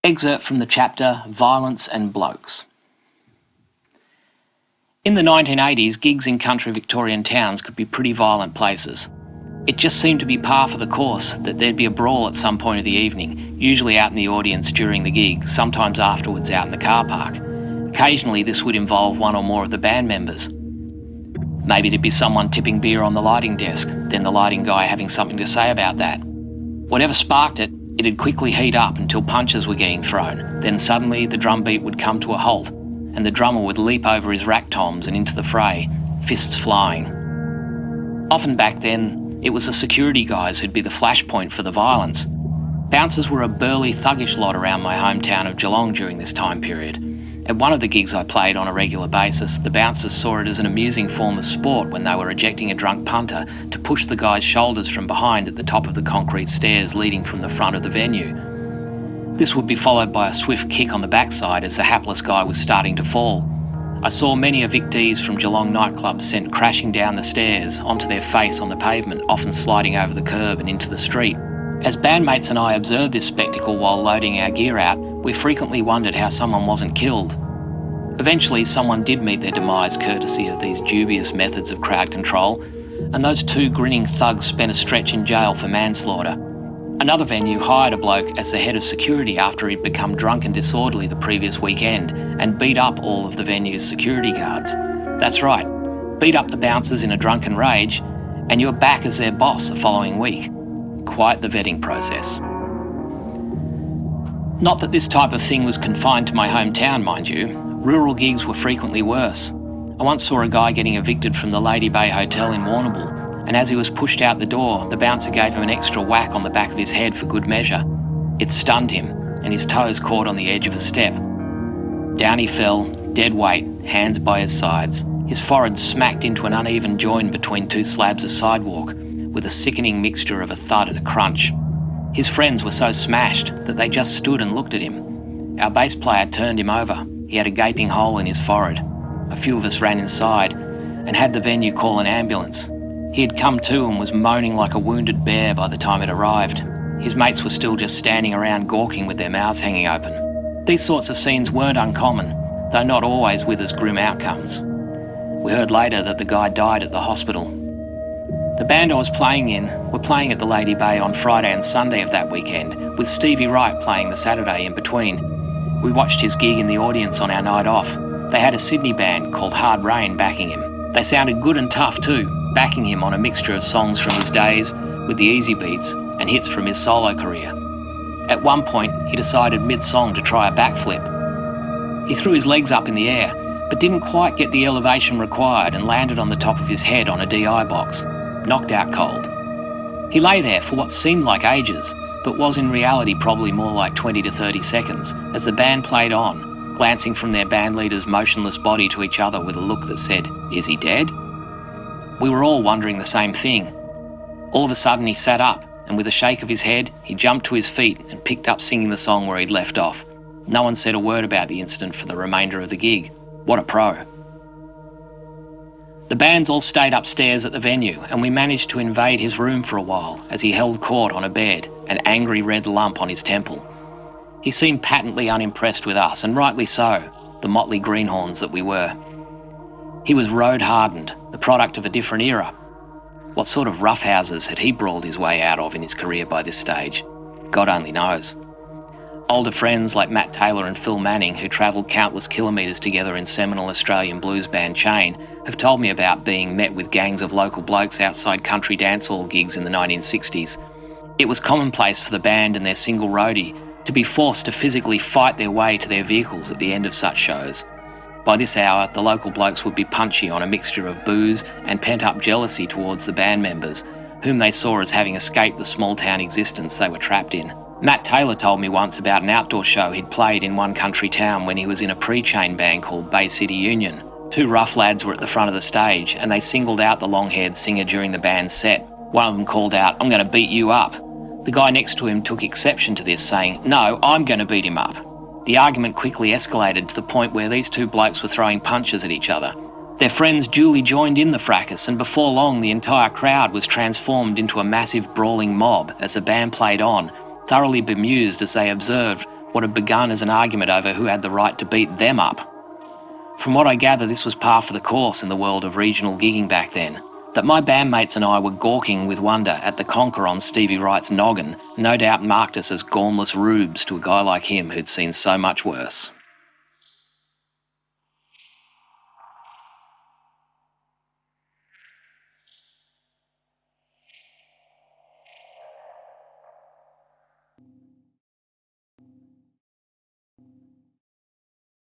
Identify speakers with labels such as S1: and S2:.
S1: Excerpt from the chapter Violence and Blokes. In the 1980s, gigs in country Victorian towns could be pretty violent places. It just seemed to be par for the course that there'd be a brawl at some point of the evening, usually out in the audience during the gig, sometimes afterwards out in the car park. Occasionally this would involve one or more of the band members. Maybe it'd be someone tipping beer on the lighting desk, then the lighting guy having something to say about that. Whatever sparked it, it'd quickly heat up until punches were getting thrown. Then suddenly the drum beat would come to a halt, and the drummer would leap over his rack toms and into the fray, fists flying. Often back then, it was the security guys who'd be the flashpoint for the violence. Bouncers were a burly, thuggish lot around my hometown of Geelong during this time period. At one of the gigs I played on a regular basis, the bouncers saw it as an amusing form of sport when they were ejecting a drunk punter to push the guy's shoulders from behind at the top of the concrete stairs leading from the front of the venue. This would be followed by a swift kick on the backside as the hapless guy was starting to fall. I saw many a Vic D's from Geelong nightclubs sent crashing down the stairs onto their face on the pavement, often sliding over the curb and into the street. As bandmates and I observed this spectacle while loading our gear out, we frequently wondered how someone wasn't killed. Eventually, someone did meet their demise courtesy of these dubious methods of crowd control, and those two grinning thugs spent a stretch in jail for manslaughter. Another venue hired a bloke as the head of security after he'd become drunk and disorderly the previous weekend and beat up all of the venue's security guards. That's right, beat up the bouncers in a drunken rage, and you're back as their boss the following week. Quite the vetting process. Not that this type of thing was confined to my hometown, mind you. Rural gigs were frequently worse. I once saw a guy getting evicted from the Lady Bay Hotel in Warrnambool, and as he was pushed out the door, the bouncer gave him an extra whack on the back of his head for good measure. It stunned him, and his toes caught on the edge of a step. Down he fell, dead weight, hands by his sides. His forehead smacked into an uneven join between two slabs of sidewalk, with a sickening mixture of a thud and a crunch. His friends were so smashed that they just stood and looked at him. Our bass player turned him over. He had a gaping hole in his forehead. A few of us ran inside and had the venue call an ambulance. He had come to and was moaning like a wounded bear by the time it arrived. His mates were still just standing around gawking with their mouths hanging open. These sorts of scenes weren't uncommon, though not always with as grim outcomes. We heard later that the guy died at the hospital. The band I was playing in were playing at the Lady Bay on Friday and Sunday of that weekend, with Stevie Wright playing the Saturday in between. We watched his gig in the audience on our night off. They had a Sydney band called Hard Rain backing him. They sounded good and tough too, backing him on a mixture of songs from his days with the easy beats and hits from his solo career. At one point, he decided mid-song to try a backflip. He threw his legs up in the air, but didn't quite get the elevation required and landed on the top of his head on a DI box. Knocked out cold. He lay there for what seemed like ages, but was in reality probably more like 20 to 30 seconds as the band played on, glancing from their bandleader's motionless body to each other with a look that said, "Is he dead?" We were all wondering the same thing. All of a sudden he sat up, and with a shake of his head, he jumped to his feet and picked up singing the song where he'd left off. No one said a word about the incident for the remainder of the gig. What a pro. The bands all stayed upstairs at the venue, and we managed to invade his room for a while as he held court on a bed, an angry red lump on his temple. He seemed patently unimpressed with us, and rightly so, the motley greenhorns that we were. He was road-hardened, the product of a different era. What sort of roughhouses had he brawled his way out of in his career by this stage? God only knows. Older friends like Matt Taylor and Phil Manning, who travelled countless kilometres together in seminal Australian blues band Chain, have told me about being met with gangs of local blokes outside country dancehall gigs in the 1960s. It was commonplace for the band and their single roadie to be forced to physically fight their way to their vehicles at the end of such shows. By this hour, the local blokes would be punchy on a mixture of booze and pent-up jealousy towards the band members, whom they saw as having escaped the small-town existence they were trapped in. Matt Taylor told me once about an outdoor show he'd played in one country town when he was in a pre-Chain band called Bay City Union. Two rough lads were at the front of the stage and they singled out the long-haired singer during the band's set. One of them called out, "I'm going to beat you up." The guy next to him took exception to this, saying, "No, I'm going to beat him up." The argument quickly escalated to the point where these two blokes were throwing punches at each other. Their friends duly joined in the fracas, and before long the entire crowd was transformed into a massive brawling mob as the band played on, thoroughly bemused as they observed what had begun as an argument over who had the right to beat them up. From what I gather, this was par for the course in the world of regional gigging back then. That my bandmates and I were gawking with wonder at the conker on Stevie Wright's noggin no doubt marked us as gormless rubes to a guy like him who'd seen so much worse.